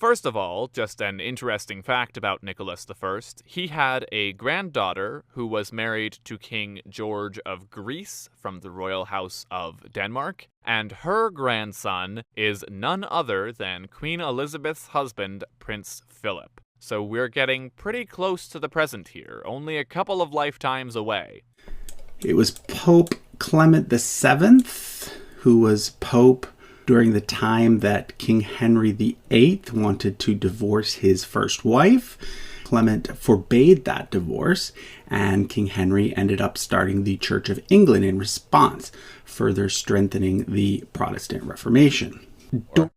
First of all, just an interesting fact about Nicholas I, he had a granddaughter who was married to King George of Greece from the royal house of Denmark, and her grandson is none other than Queen Elizabeth's husband, Prince Philip. So we're getting pretty close to the present here, only a couple of lifetimes away. It was Pope Clement VII who was Pope during the time that King Henry VIII wanted to divorce his first wife. Clement forbade that divorce, and King Henry ended up starting the Church of England in response, further strengthening the Protestant Reformation.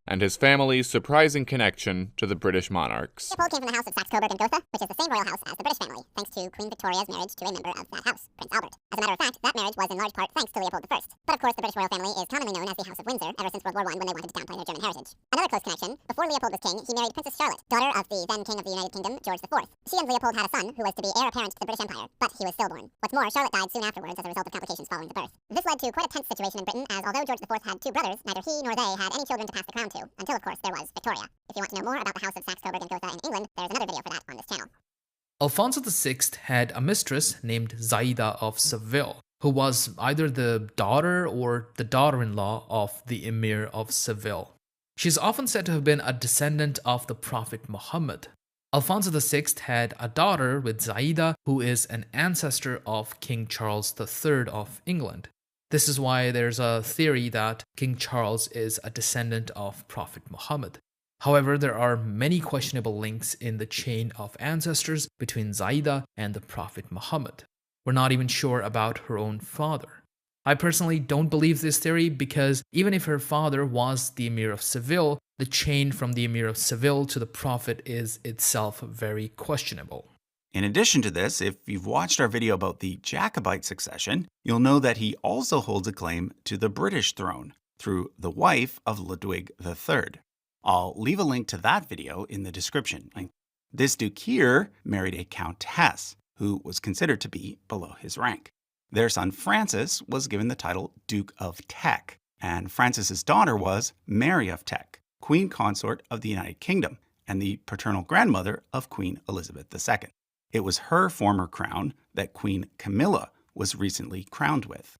And his family's surprising connection to the British monarchs. Leopold came from the house of Saxe-Coburg and Gotha, which is the same royal house as the British family, thanks to Queen Victoria's marriage to a member of that house, Prince Albert. As a matter of fact, that marriage was in large part thanks to Leopold I. But of course, the British royal family is commonly known as the House of Windsor ever since World War I, when they wanted to downplay their German heritage. Another close connection: before Leopold was king, he married Princess Charlotte, daughter of the then king of the United Kingdom, George IV. She and Leopold had a son who was to be heir apparent to the British Empire, but he was stillborn. What's more, Charlotte died soon afterwards as a result of complications following the birth. This led to quite a tense situation in Britain, as although George IV had two brothers, neither he nor they had any children to pass the crown to, until of course there was Victoria. If you want to know more about the House of Saxe-Coburg and Gotha in England, there's another video for that on this channel. Alfonso VI had a mistress named Zaida of Seville, who was either the daughter or the daughter-in-law of the Emir of Seville. She is often said to have been a descendant of the Prophet Muhammad. Alfonso VI had a daughter with Zaida, who is an ancestor of King Charles III of England. This is why there's a theory that King Charles is a descendant of Prophet Muhammad. However, there are many questionable links in the chain of ancestors between Zaida and the Prophet Muhammad. We're not even sure about her own father. I personally don't believe this theory because even if her father was the Emir of Seville, the chain from the Emir of Seville to the Prophet is itself very questionable. In addition to this, if you've watched our video about the Jacobite succession, you'll know that he also holds a claim to the British throne through the wife of Ludwig III. I'll leave a link to that video in the description. This duke here married a countess who was considered to be below his rank. Their son Francis was given the title Duke of Teck, and Francis's daughter was Mary of Teck, Queen Consort of the United Kingdom and the paternal grandmother of Queen Elizabeth II. It was her former crown that Queen Camilla was recently crowned with.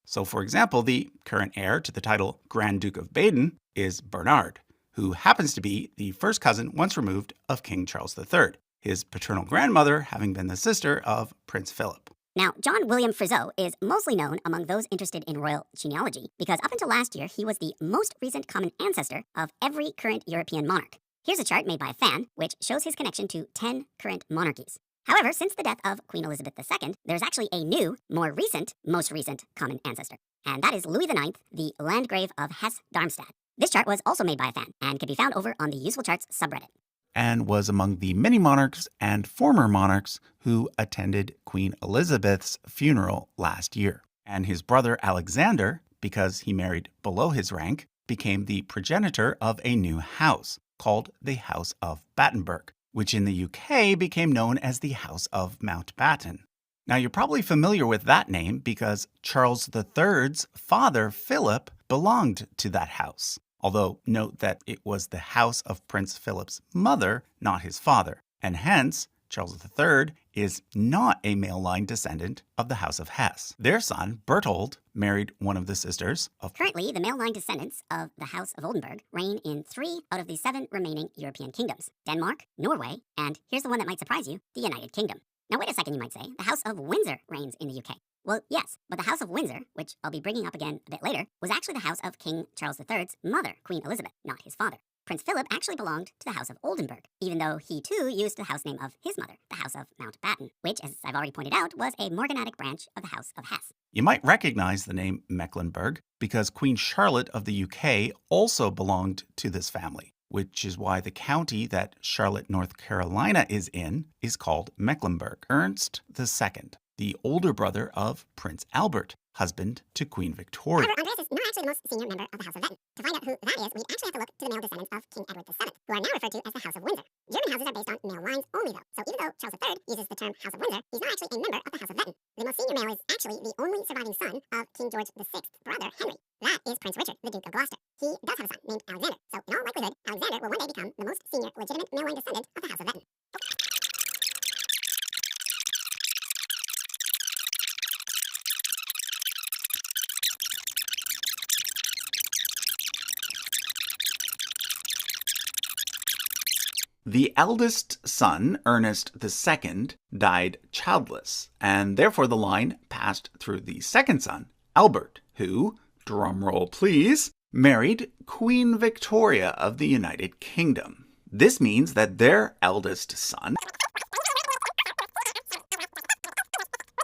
So, for example, the current heir to the title Grand Duke of Baden is Bernard, who happens to be the first cousin once removed of King Charles III, his paternal grandmother having been the sister of Prince Philip. Now, John William Frizeau is mostly known among those interested in royal genealogy because up until last year, he was the most recent common ancestor of every current European monarch. Here's a chart made by a fan, which shows his connection to 10 current monarchies. However, since the death of Queen Elizabeth II, there's actually a new, most recent common ancestor, and that is Louis IX, the Landgrave of Hesse-Darmstadt. This chart was also made by a fan and can be found over on the Useful Charts subreddit. And was among the many monarchs and former monarchs who attended Queen Elizabeth's funeral last year. And his brother Alexander, because he married below his rank, became the progenitor of a new house called the House of Battenberg, which in the UK became known as the House of Mountbatten. Now, you're probably familiar with that name because Charles III's father, Philip, belonged to that house. Although, note that it was the house of Prince Philip's mother, not his father, and hence, Charles III is not a male line descendant of the House of Hesse. Their son, Berthold, married one of the sisters of... Currently, the male line descendants of the House of Oldenburg reign in 3 out of the 7 remaining European kingdoms: Denmark, Norway, and here's the one that might surprise you, the United Kingdom. Now wait a second, you might say, the House of Windsor reigns in the UK. Well, yes, but the House of Windsor, which I'll be bringing up again a bit later, was actually the house of King Charles III's mother, Queen Elizabeth, not his father. Prince Philip actually belonged to the House of Oldenburg, even though he too used the house name of his mother, the House of Mountbatten, which, as I've already pointed out, was a morganatic branch of the House of Hesse. You might recognize the name Mecklenburg because Queen Charlotte of the UK also belonged to this family, which is why the county that Charlotte, North Carolina is in is called Mecklenburg. Ernst II, the older brother of Prince Albert, husband to Queen Victoria. However, Andreas is not actually the most senior member of the House of Wettin. To find out who that is, we actually have to look to the male descendants of King Edward VII, who are now referred to as the House of Windsor. German houses are based on male lines only, though. So even though Charles III uses the term House of Windsor, he's not actually a member of the House of Wettin. The most senior male is actually the only surviving son of King George VI's brother, Henry. That is Prince Richard, the Duke of Gloucester. He does have a son named Alexander. So in all likelihood, Alexander will one day become the most senior legitimate male line descendant of the House of Venton. The eldest son, Ernest II, died childless, and therefore the line passed through the second son, Albert, who, drumroll please, married Queen Victoria of the United Kingdom. This means that their eldest son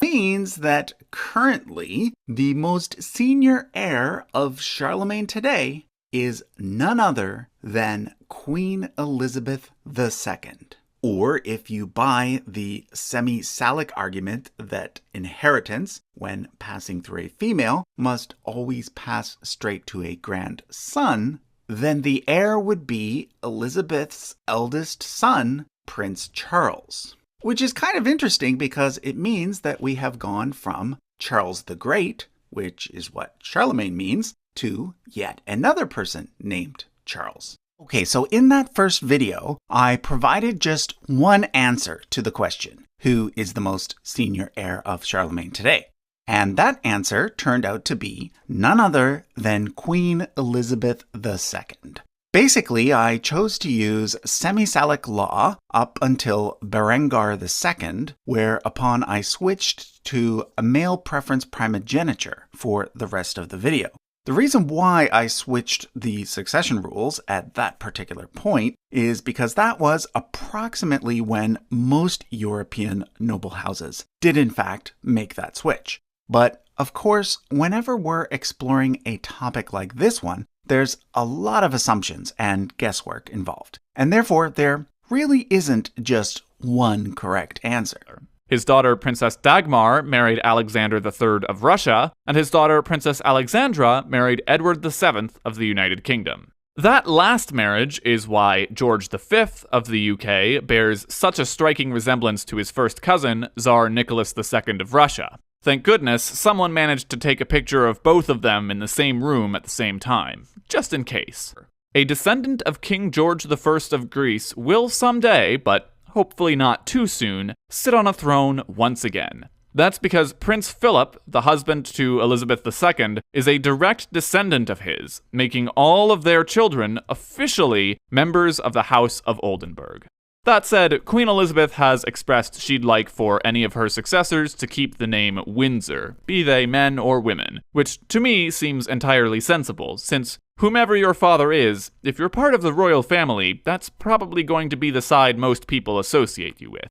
means that currently the most senior heir of Charlemagne today is none other than Queen Elizabeth II. Or if you buy the semi-Salic argument that inheritance, when passing through a female, must always pass straight to a grandson, then the heir would be Elizabeth's eldest son, Prince Charles. Which is kind of interesting because it means that we have gone from Charles the Great, which is what Charlemagne means, to yet another person named Charles. Okay, so in that first video, I provided just one answer to the question, who is the most senior heir of Charlemagne today? And that answer turned out to be none other than Queen Elizabeth II. Basically, I chose to use semi-Salic law up until Berengar II, whereupon I switched to a male preference primogeniture for the rest of the video. The reason why I switched the succession rules at that particular point is because that was approximately when most European noble houses did in fact make that switch. But of course, whenever we're exploring a topic like this one, there's a lot of assumptions and guesswork involved. And therefore, there really isn't just one correct answer. His daughter, Princess Dagmar, married Alexander III of Russia, and his daughter, Princess Alexandra, married Edward VII of the United Kingdom. That last marriage is why George V of the UK bears such a striking resemblance to his first cousin, Tsar Nicholas II of Russia. Thank goodness someone managed to take a picture of both of them in the same room at the same time, just in case. A descendant of King George I of Greece will someday, but hopefully not too soon, sit on a throne once again. That's because Prince Philip, the husband to Elizabeth II, is a direct descendant of his, making all of their children officially members of the House of Oldenburg. That said, Queen Elizabeth has expressed she'd like for any of her successors to keep the name Windsor, be they men or women, which to me seems entirely sensible, since whomever your father is, if you're part of the royal family, that's probably going to be the side most people associate you with.